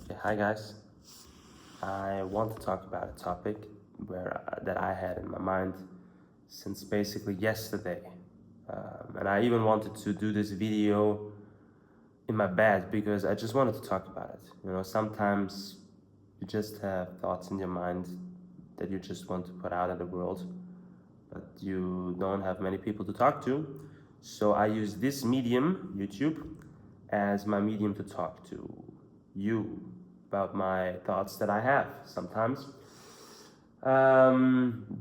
Okay, hi guys. I want to talk about a topic that I had in my mind since basically yesterday, and I even wanted to do this video in my bed because I just wanted to talk about it. Sometimes you just have thoughts in your mind that you just want to put out in the world, but you don't have many people to talk to. So I use this medium, YouTube, as my medium to talk to you about my thoughts that I have sometimes.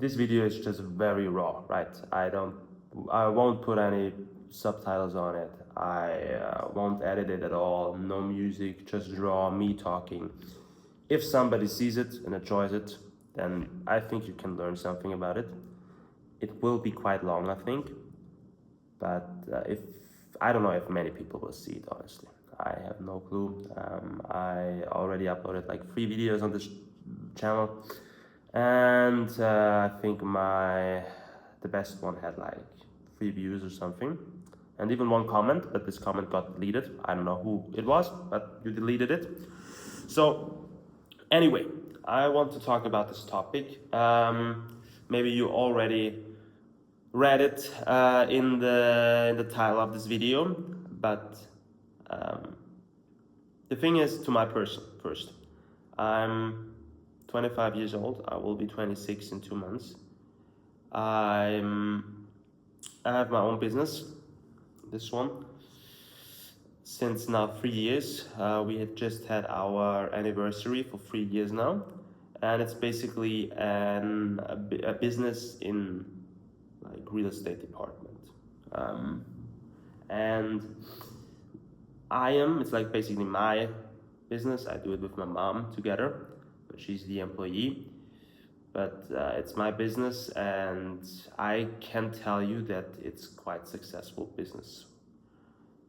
This video is just very raw, right? I won't put any subtitles on it. I won't edit it at all. No music, just raw me talking. If somebody sees it and enjoys it, then I think you can learn something about it. It will be quite long, I think, but if I don't know if many people will see it, honestly. I have no clue. I already uploaded like 3 videos on this channel, and I think the best one had like 3 views or something, and even one comment, but this comment got deleted. I don't know who it was, but you deleted it. So anyway, I want to talk about this topic. Maybe you already read it in the title of this video, but the thing is, to my person first, I'm 25 years old. I will be 26 in 2 months. I have my own business, this one, since now 3 years. We had just had our anniversary for 3 years now, and it's basically a business in like real estate department, and it's like basically my business. I do it with my mom together, but she's the employee. But it's my business, and I can tell you that it's quite successful business.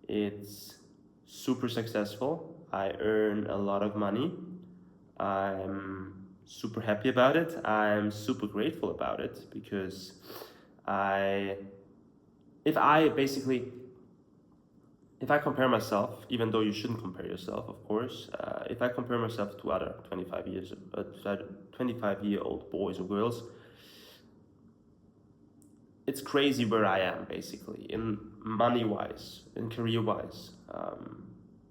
It's super successful. I earn a lot of money. I'm super happy about it. I'm super grateful about it because if I compare myself, even though you shouldn't compare yourself, of course, if I compare myself to other 25-year-old boys or girls, it's crazy where I am, basically, in money-wise, in career-wise.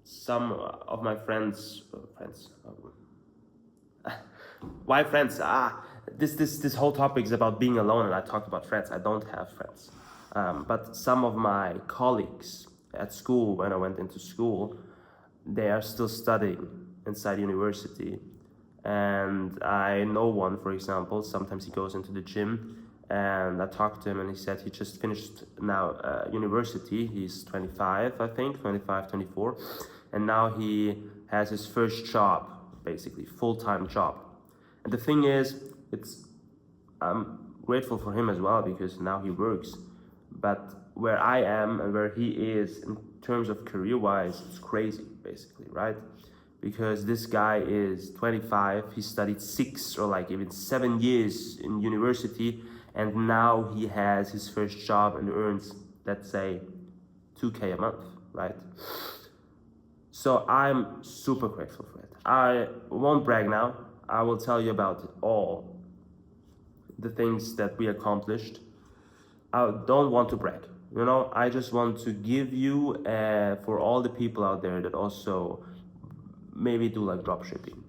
Some of my why friends? This whole topic is about being alone, and I talk about friends. I don't have friends. But some of my colleagues at school, when I went into school, they are still studying inside university. And I know one, for example, sometimes he goes into the gym, and I talked to him, and he said he just finished now university. He's 25, I think, 25, 24. And now he has his first job, basically, full-time job. And the thing is, I'm grateful for him as well because now he works. But where I am and where he is in terms of career-wise, it's crazy, basically, right? Because this guy is 25, he studied 6 or like even 7 years in university, and now he has his first job and earns, let's say, 2K a month, right? So I'm super grateful for it. I won't brag now. I will tell you about all the things that we accomplished. I don't want to brag, I just want to give you, for all the people out there that also maybe do like dropshipping,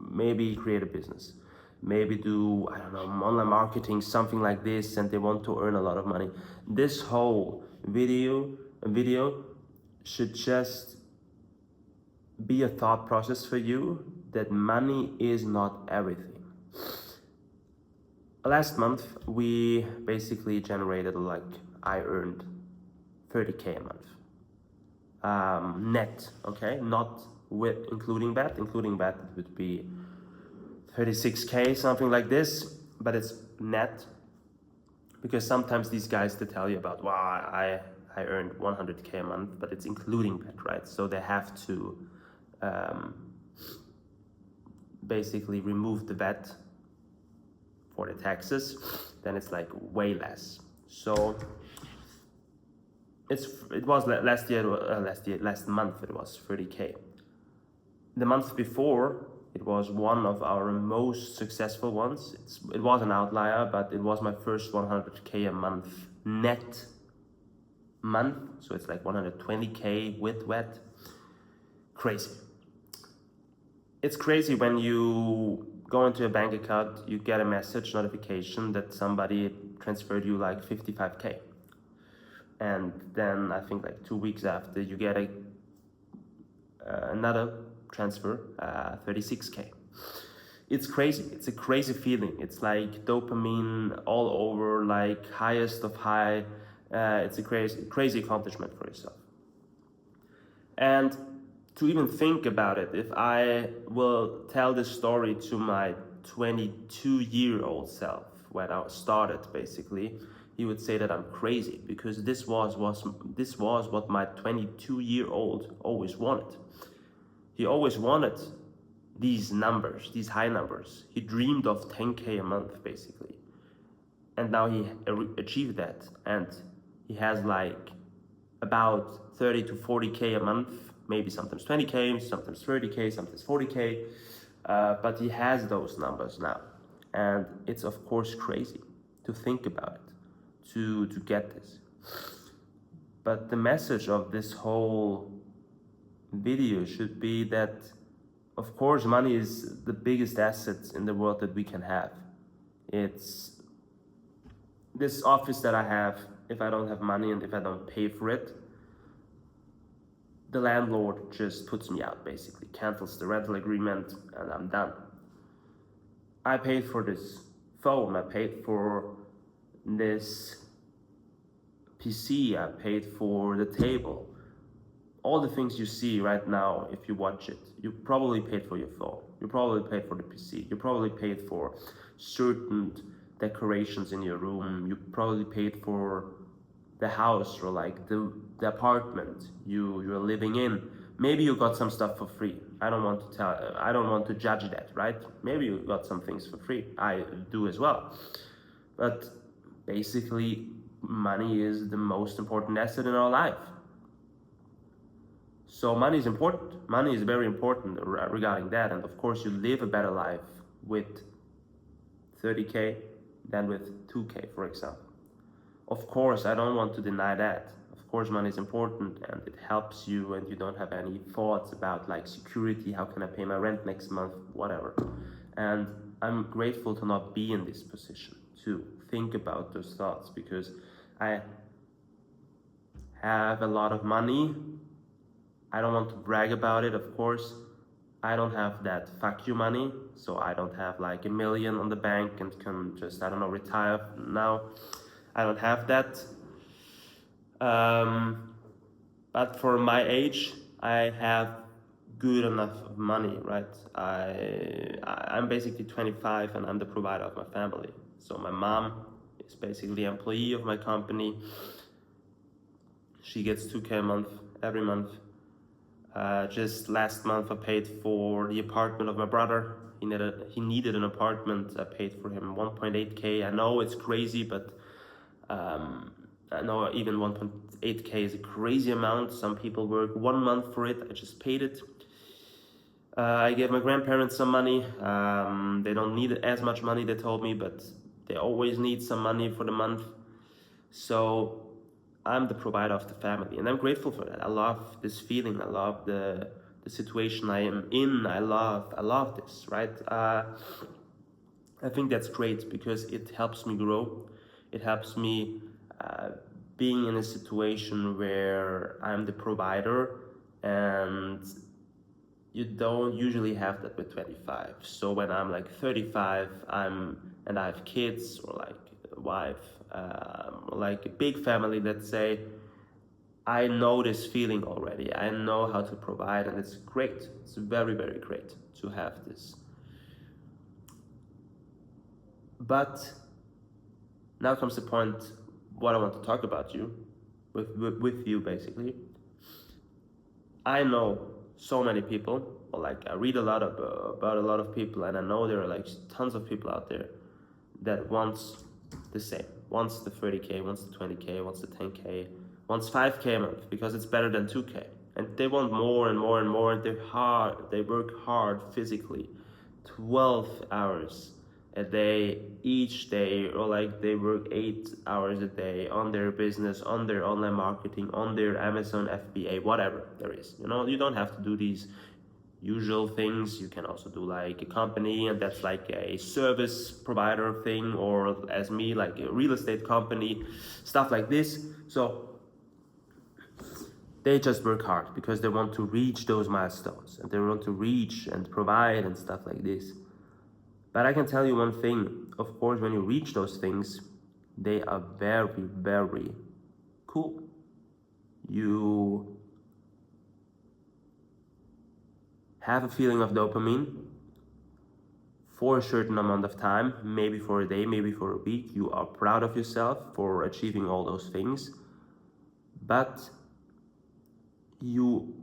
maybe create a business, maybe do, I don't know, online marketing, something like this, and they want to earn a lot of money. This whole video should just be a thought process for you that money is not everything. Last month, we basically generated, I earned 30K a month. Net, okay? Not including that. Including that, it would be 36K, something like this, but it's net. Because sometimes these guys, they tell you about, wow, I earned 100K a month, but it's including that, right? So they have to basically remove the VAT for the taxes, then it's like way less. So it was last month it was 30K. the month before, it was one of our most successful ones. It was an outlier, but it was my first 100K a month net month. So it's like 120K with wet. Crazy. It's crazy when you go into a bank account, you get a message notification that somebody transferred you like 55K. And then I think like 2 weeks after, you get another transfer, 36K. It's crazy. It's a crazy feeling. It's like dopamine all over, like highest of high. It's a crazy accomplishment for yourself. And to even think about it, if I will tell this story to my 22-year-old self when I started, basically, he would say that I'm crazy, because this was what my 22-year-old always wanted. He always wanted these numbers, these high numbers. He dreamed of 10K a month, basically. And now he achieved that. And he has like about 30 to 40K a month, maybe sometimes 20K, sometimes 30K, sometimes 40K. But he has those numbers now. And it's of course crazy to think about it, to get this. But the message of this whole video should be that, of course, money is the biggest asset in the world that we can have. It's this office that I have. If I don't have money and if I don't pay for it, the landlord just puts me out, basically cancels the rental agreement, and I'm done. I paid for this phone, I paid for this PC, I paid for the table. All the things you see right now, if you watch it, you probably paid for your phone, you probably paid for the PC, you probably paid for certain decorations in your room, you probably paid for the house or like the apartment you're living in. Maybe you got some stuff for free. I don't want to judge that, right? Maybe you got some things for free. I do as well. But basically, money is the most important asset in our life. So money is important. Money is very important regarding that. And of course, you live a better life with 30K than with 2K, for example. Of course, I don't want to deny that. Of course, money is important and it helps you, and you don't have any thoughts about like security, how can I pay my rent next month, whatever. And I'm grateful to not be in this position, to think about those thoughts, because I have a lot of money. I don't want to brag about it, of course. I don't have that fuck you money, so I don't have like $1 million on the bank and can just, I don't know, retire now. I don't have that. But for my age, I have good enough of money, right? I'm basically 25 and I'm the provider of my family. So my mom is basically an employee of my company. She gets 2K a month, every month. Just last month I paid for the apartment of my brother. He needed an apartment. I paid for him 1.8K. I know it's crazy, but I know even 1.8K is a crazy amount. Some people work 1 month for it. I just paid it. I gave my grandparents some money. They don't need as much money, they told me, but they always need some money for the month. So I'm the provider of the family, and I'm grateful for that. I love this feeling. I love the situation I am in. I love this, right? I think that's great because it helps me grow. It helps me being in a situation where I'm the provider, and you don't usually have that with 25. So when I'm like 35, and I have kids or like a wife, like a big family, let's say, I know this feeling already. I know how to provide, and it's great. It's very, very great to have this. But now comes the point what I want to talk about with you basically. I know so many people, or like I read a lot about a lot of people, and I know there are like tons of people out there that wants the same, wants the 30K, wants the 20K, wants the 10K, wants 5K a month because it's better than 2K. and they want more and more and more, and they work hard physically, 12 hours a day each day, or like they work 8 hours a day on their business, on their online marketing, on their Amazon FBA, whatever there is. You don't have to do these usual things. You can also do like a company, and that's like a service provider thing, or as me, like a real estate company, stuff like this. So they just work hard because they want to reach those milestones, and they want to reach and provide and stuff like this. But I can tell you one thing, of course, when you reach those things, they are very, very cool. You have a feeling of dopamine for a certain amount of time, maybe for a day, maybe for a week. You are proud of yourself for achieving all those things, but you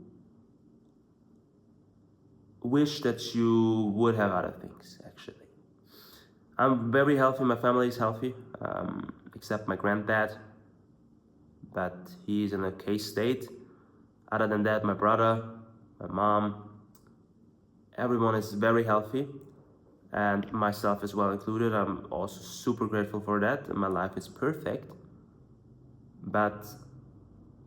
wish that you would have other things, actually. I'm very healthy, my family is healthy, except my granddad, but he's in a okay state. Other than that, my brother, my mom, everyone is very healthy, and myself as well included. I'm also super grateful for that, and my life is perfect. But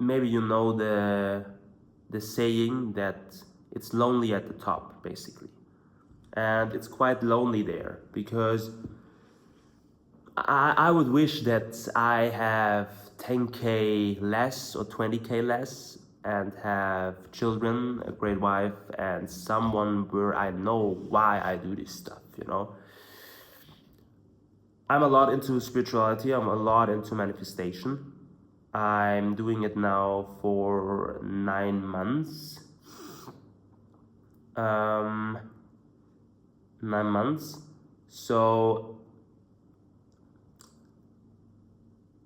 maybe you know the saying that it's lonely at the top, basically. And it's quite lonely there, because I would wish that I have 10K less or 20K less, and have children, a great wife, and someone where I know why I do this stuff, I'm a lot into spirituality, I'm a lot into manifestation. I'm doing it now for 9 months. 9 months. So,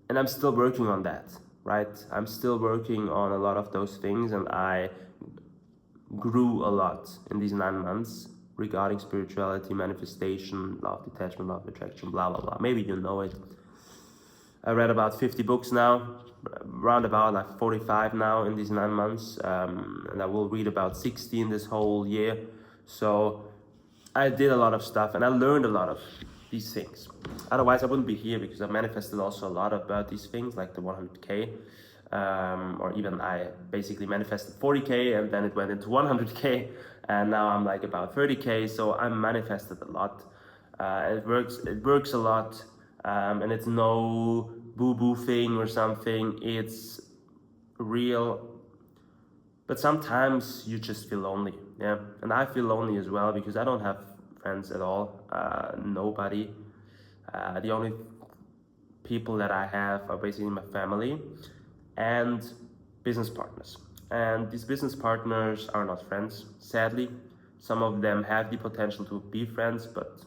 and I'm still working on that, right? I'm still working on a lot of those things, and I grew a lot in these 9 months regarding spirituality, manifestation, law of detachment, law of attraction, blah, blah, blah. Maybe you know it. I read about 50 books now, around about like 45 now in these 9 months, and I will read about 60 in this whole year. So I did a lot of stuff, and I learned a lot of these things. Otherwise I wouldn't be here, because I manifested also a lot about these things, like the 100K, or even I basically manifested 40K, and then it went into 100K, and now I'm like about 30K. So I manifested a lot. It works a lot. And it's no boo-boo thing or something, it's real. But sometimes you just feel lonely, yeah. And I feel lonely as well, because I don't have friends at all, nobody. The only people that I have are basically my family and business partners. And these business partners are not friends, sadly. Some of them have the potential to be friends, but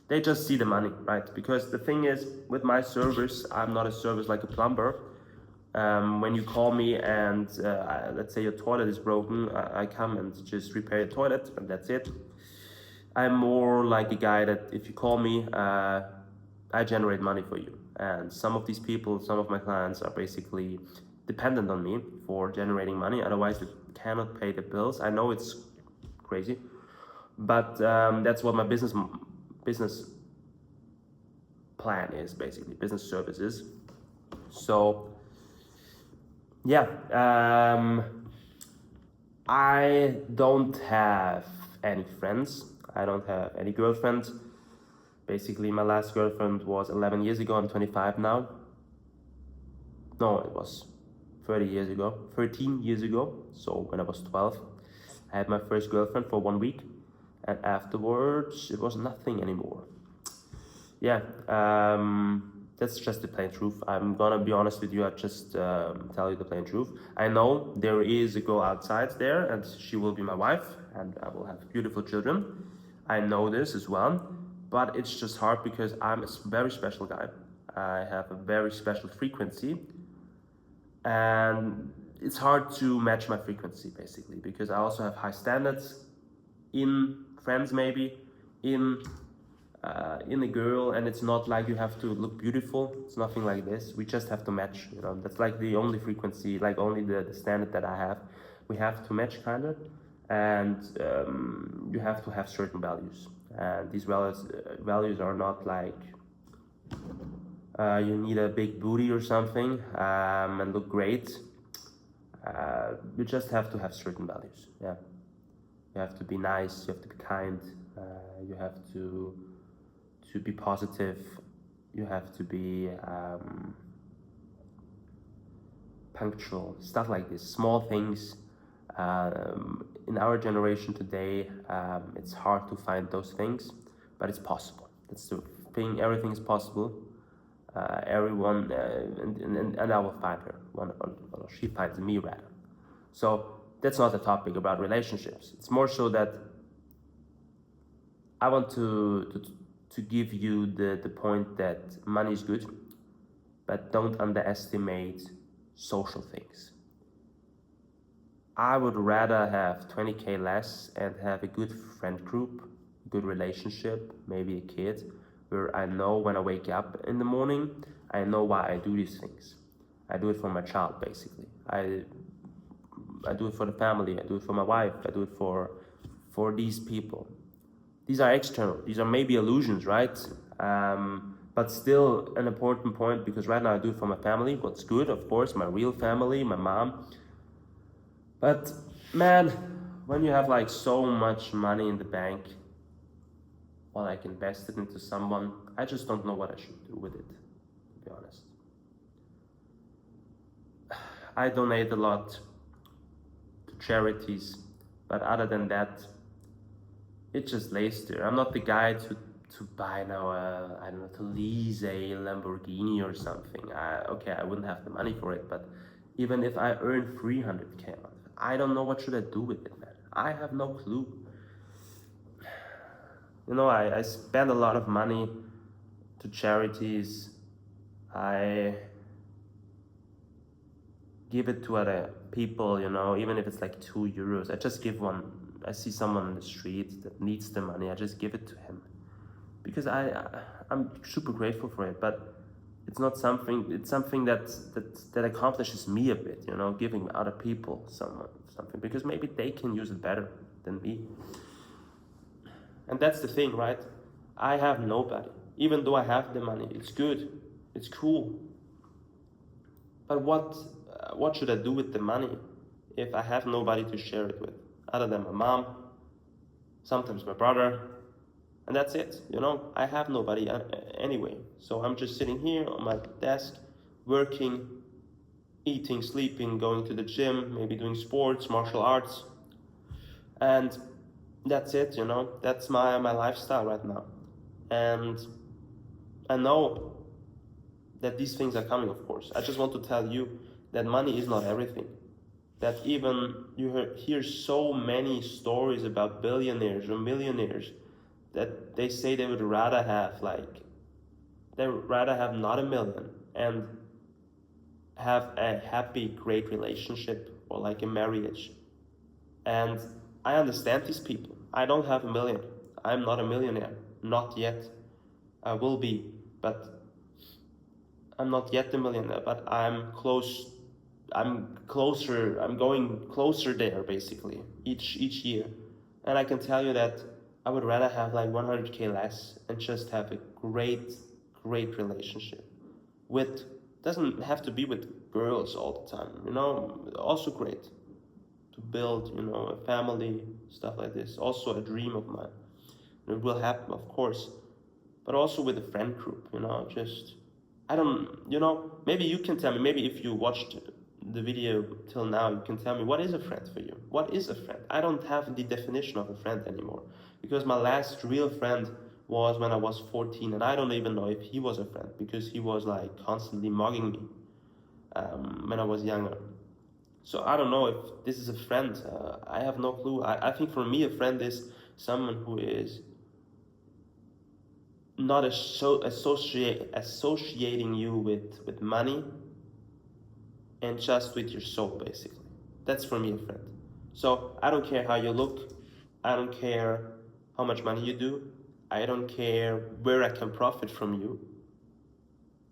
they just see the money, right? Because the thing is, with my service, I'm not a service like a plumber. When you call me and let's say your toilet is broken, I come and just repair your toilet, and that's it. I'm more like a guy that if you call me, I generate money for you. And some of these people, some of my clients are basically dependent on me for generating money. Otherwise, they cannot pay the bills. I know it's crazy, but that's what my business plan is, basically business services. So yeah, I don't have any friends, I don't have any girlfriend. Basically my last girlfriend was 11 years ago. I'm 25 now. No, it was 13 years ago. So when I was 12, I had my first girlfriend for 1 week, and afterwards it was nothing anymore. Yeah, that's just the plain truth. I'm gonna be honest with you. I just tell you the plain truth. I know there is a girl outside there, and she will be my wife, and I will have beautiful children. I know this as well, but it's just hard because I'm a very special guy. I have a very special frequency, and it's hard to match my frequency, basically, because I also have high standards in friends, maybe in a girl, and it's not like you have to look beautiful. It's nothing like this. We just have to match. That's like the only frequency, like only the standard that I have. we have to match kind of, and you have to have certain values, and these values are not like you need a big booty or something and look great. You just have to have certain values. Yeah, you have to be nice. You have to be kind. You have to be positive. You have to be punctual. Stuff like this. Small things. In our generation today, it's hard to find those things, but it's possible. That's the thing. Everything is possible. Everyone, and I will find her. Or she finds me rather. So that's not the topic about relationships. It's more so that I want to give you the point that money is good, but don't underestimate social things. I would rather have 20k less and have a good friend group, good relationship, maybe a kid, where I know when I wake up in the morning, I know why I do these things. I do it for my child, basically. I do it for the family, I do it for my wife, I do it for these people. These are external, these are maybe illusions, right? But still an important point, because right now I do it for my family, what's good, of course, my real family, my mom. But man, when you have like so much money in the bank, or like invest it into someone, I just don't know what I should do with it, to be honest. I donate a lot to charities, but other than that, it just lays there. I'm not the guy to buy now, I don't know, to lease a Lamborghini or something. Okay, I wouldn't have the money for it, but even if I earn 300k, I don't know what should I do with it, man. I have no clue. You know, I spend a lot of money to charities. I give it to other people, you know, even if it's like €2. I just give one. I see someone on the street that needs the money, I just give it to him. Because I'm super grateful for it, but it's not something, it's something that accomplishes me a bit, you know, giving other people something, because maybe they can use it better than me. And that's the thing, right? I have nobody. Even though I have the money, it's good, it's cool. But what should I do with the money if I have nobody to share it with, other than my mom, sometimes my brother, and that's it, you know? I have nobody anyway. So I'm just sitting here on my desk, working, eating, sleeping, going to the gym, maybe doing sports, martial arts, and that's it, you know? That's my lifestyle right now. And I know that these things are coming, of course. I just want to tell you that money is not everything. That even you hear so many stories about billionaires or millionaires that they say they would rather have not a million and have a happy, great relationship or like a marriage. And I understand these people. I don't have a million. I'm not a millionaire. Not yet. I will be, but I'm not yet a millionaire, but I'm close. I'm closer. I'm going closer there, basically, each year. And I can tell you that I would rather have like 100k less and just have a great relationship with, doesn't have to be with girls all the time, you know, also great to build, you know, a family, stuff like this, also a dream of mine. It will happen, of course, but also with a friend group, you know, just, I don't, you know, maybe you can tell me, maybe if you watched the video till now, you can tell me, what is a friend for you? What is a friend? I don't have the definition of a friend anymore, because my last real friend was when I was 14, and I don't even know if he was a friend, because he was like constantly mugging me when I was younger. So I don't know if this is a friend. I have no clue. I think for me a friend is someone who is not associating you with money and just with your soul, basically. That's for me a friend. So I don't care how you look. I don't care how much money you do. I don't care where I can profit from you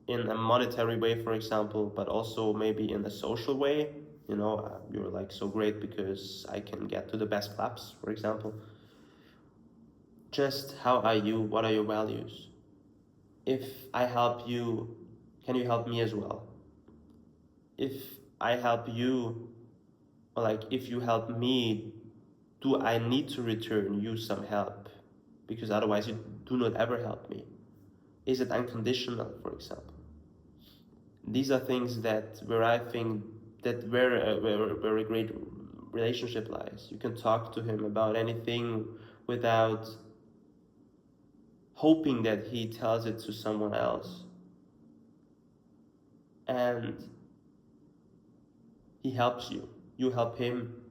in a monetary way, for example, but also maybe in a social way. you're like so great because I can get to the best clubs, for example. Just how are you? What are your values? If I help you, can you help me as well? If I help you, or like if you help me, do I need to return you some help? Because otherwise you do not ever help me. Is it unconditional, for example? These are things that where I think that where a great relationship lies. You can talk to him about anything without hoping that he tells it to someone else. And he helps you. You help him.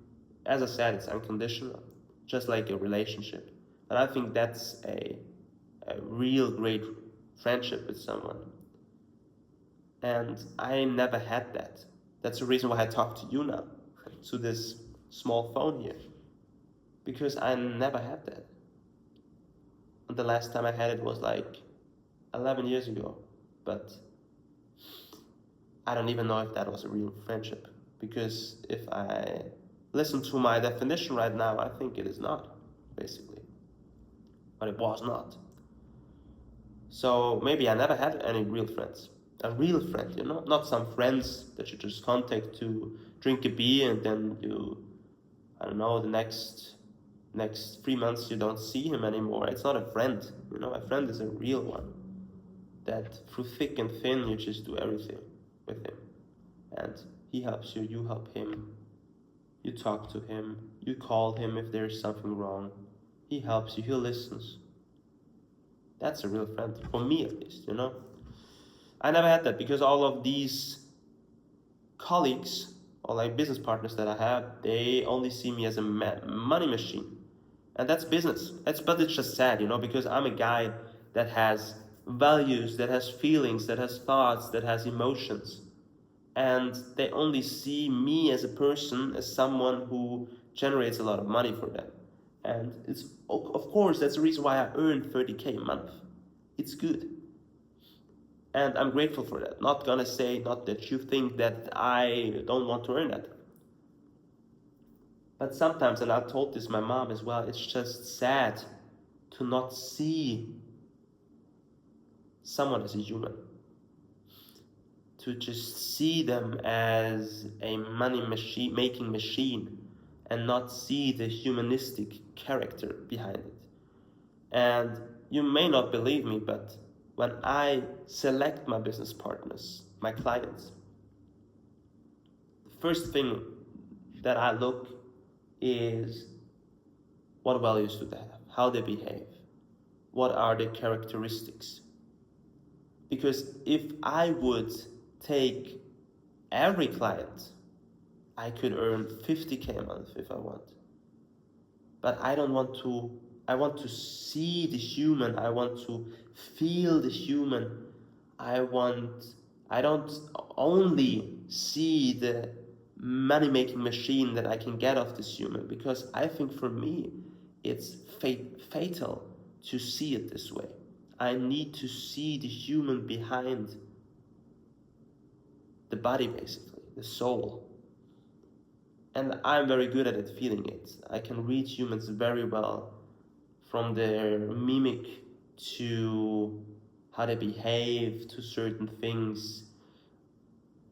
As I said, it's unconditional, just like a relationship. And I think that's a real great friendship with someone. And I never had that. That's the reason why I talk to you now, to this small phone here. Because I never had that. And the last time I had it was like 11 years ago. But I don't even know if that was a real friendship. Because if I listen to my definition right now, I think it is not, basically. But it was not. So maybe I never had any real friends. A real friend, not some friends that you just contact to drink a beer and then I don't know, the next 3 months you don't see him anymore. It's not a friend, a friend is a real one. That through thick and thin you just do everything with him. And he helps you, you help him. You talk to him, you call him if there's something wrong. He helps you, he listens. That's a real friend, for me at least, I never had that because all of these colleagues or like business partners that I have, they only see me as a money machine. And that's business. But it's just sad, because I'm a guy that has values, that has feelings, that has thoughts, that has emotions. And they only see me as a person, as someone who generates a lot of money for them. And it's, of course, that's the reason why I earn 30K a month. It's good. And I'm grateful for that. Not gonna say, not that you think that I don't want to earn that. But sometimes, and I told this my mom as well, it's just sad to not see someone as a human. To just see them as a money making machine and not see the humanistic character behind it. And you may not believe me, but when I select my business partners, my clients, the first thing that I look is what values do they have, how they behave, what are their characteristics. Because if I would take every client, I could earn 50K a month if I want. But I don't want to, I want to see the human, I want to feel the human. I don't only see the money-making machine that I can get off this human, because I think for me, it's fatal to see it this way. I need to see the human behind the body, basically, the soul. And I'm very good at it, feeling it. I can read humans very well, from their mimic to how they behave to certain things.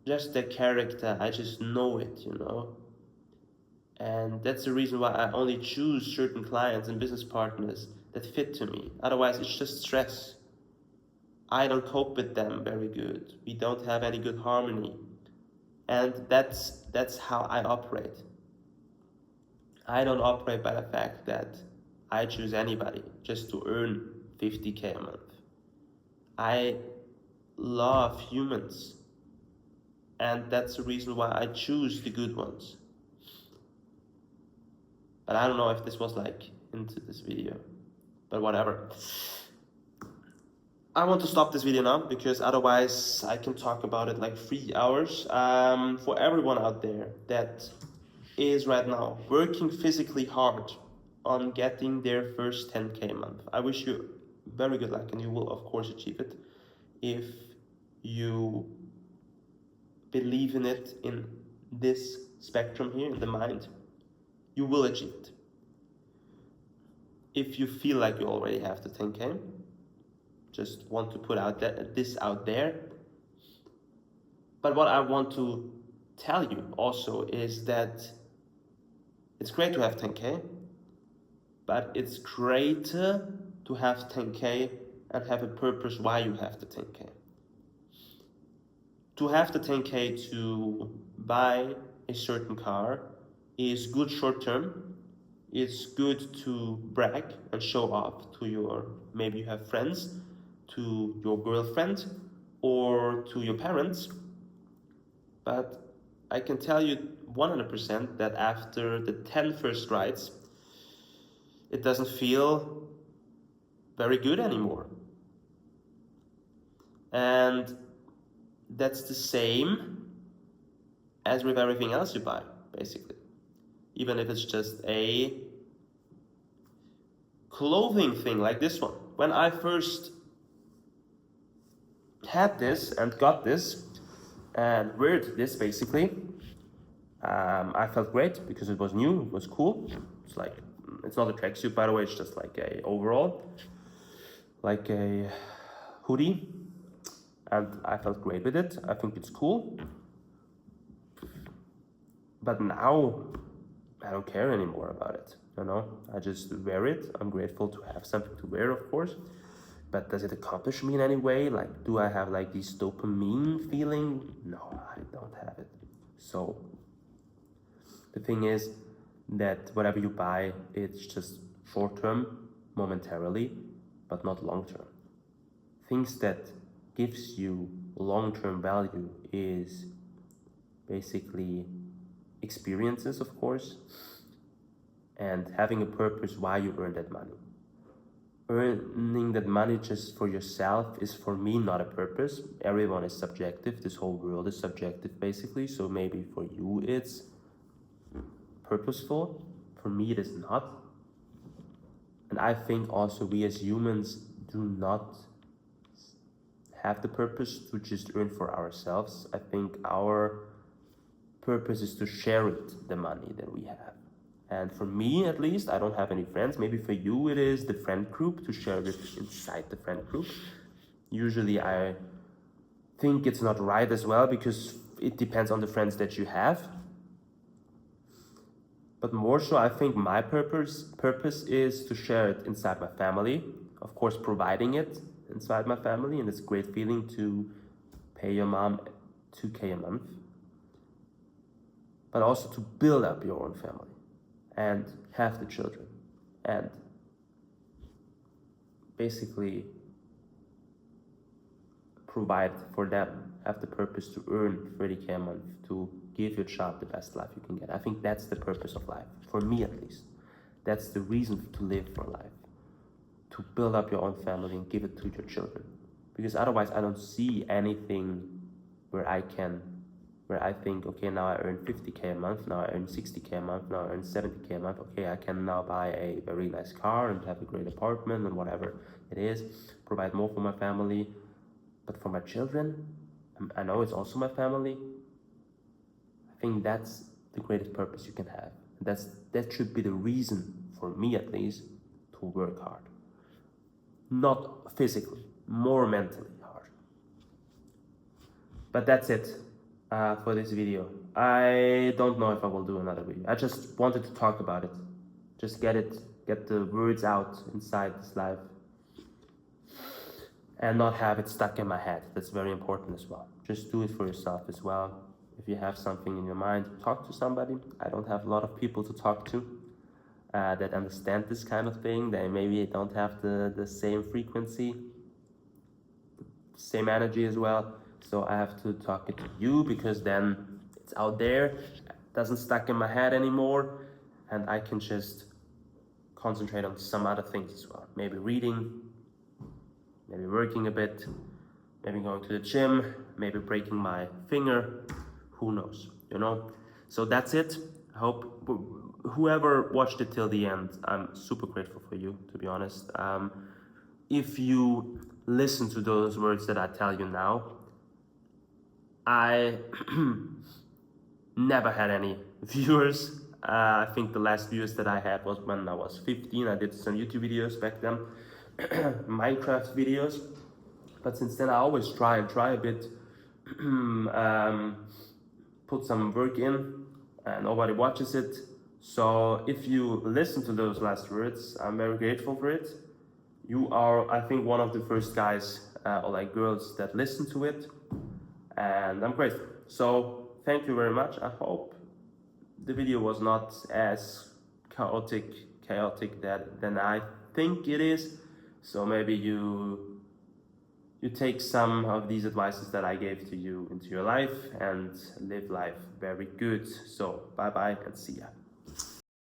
Just their character, I just know it, And that's the reason why I only choose certain clients and business partners that fit to me. Otherwise, it's just stress. I don't cope with them very good. We don't have any good harmony. And that's how I operate. I don't operate by the fact that I choose anybody just to earn 50K a month. I love humans. And that's the reason why I choose the good ones. But I don't know if this was like into this video, but whatever. I want to stop this video now because otherwise I can talk about it like 3 hours. For everyone out there that is right now working physically hard on getting their first 10K a month, I wish you very good luck, and you will of course achieve it if you believe in it in this spectrum here in the mind, you will achieve it. If you feel like you already have the 10K, just want to put this out there. But what I want to tell you also is that it's great to have 10K, but it's greater to have 10K and have a purpose why you have the 10K. To have the 10K to buy a certain car is good short term. It's good to brag and show off to maybe you have friends, to your girlfriend, or to your parents. But I can tell you 100% that after the 10 first rides, it doesn't feel very good anymore. And that's the same as with everything else you buy, basically. Even if it's just a clothing thing like this one. When I first had this and got this and wore this basically, I felt great because it was new, it was cool. It's like, it's not a tracksuit by the way, it's just like a overall, like a hoodie, and I felt great with it. I think it's cool. But now I don't care anymore about it, you know? I just wear it. I'm grateful to have something to wear, of course. But does it accomplish me in any way? Like, do I have like this dopamine feeling? No, I don't have it. So the thing is that whatever you buy, it's just short-term, momentarily, but not long-term. Things that gives you long-term value is basically experiences, of course, and having a purpose why you earn that money. Earning that money just for yourself is for me not a purpose. Everyone is subjective. This whole world is subjective basically. So maybe for you it's purposeful. For me it is not. And I think also we as humans do not have the purpose to just earn for ourselves. I think our purpose is to share it, the money that we have. And for me, at least, I don't have any friends. Maybe for you, it is the friend group, to share it inside the friend group. Usually, I think it's not right as well, because it depends on the friends that you have. But more so, I think my purpose is to share it inside my family. Of course, providing it inside my family. And it's a great feeling to pay your mom 2K a month. But also to build up your own family and have the children and basically provide for them, have the purpose to earn 30K a month, to give your child the best life you can get. I think that's the purpose of life, for me at least. That's the reason to live for life, to build up your own family and give it to your children. Because otherwise I don't see anything where I think, okay, now I earn 50K a month, now I earn 60K a month, now I earn 70K a month. Okay, I can now buy a very nice car and have a great apartment and whatever it is, provide more for my family. But for my children, I know it's also my family. I think that's the greatest purpose you can have. That should be the reason, for me at least, to work hard. Not physically, more mentally hard. But that's it. For this video. I don't know if I will do another video. I just wanted to talk about it. Just get the words out inside this life and not have it stuck in my head. That's very important as well. Just do it for yourself as well. If you have something in your mind, talk to somebody. I don't have a lot of people to talk to that understand this kind of thing. They maybe don't have the same frequency, same energy as well. So I have to talk it to you, because then it's out there, it doesn't stuck in my head anymore, and I can just concentrate on some other things as well. Maybe reading, maybe working a bit, maybe going to the gym, maybe breaking my finger, who knows, you know? So that's it. I hope whoever watched it till the end, I'm super grateful for you, to be honest. If you listen to those words that I tell you now, I never had any viewers. I think the last viewers that I had was when I was 15. I did some YouTube videos back then, Minecraft videos. But since then, I always try a bit, put some work in, and nobody watches it. So if you listen to those last words, I'm very grateful for it. You are, I think, one of the first guys or like girls that listen to it, and I'm grateful. So thank you very much. I hope the video was not as chaotic than I think it is. So maybe you take some of these advices that I gave to you into your life and live life very good. So bye bye and see ya.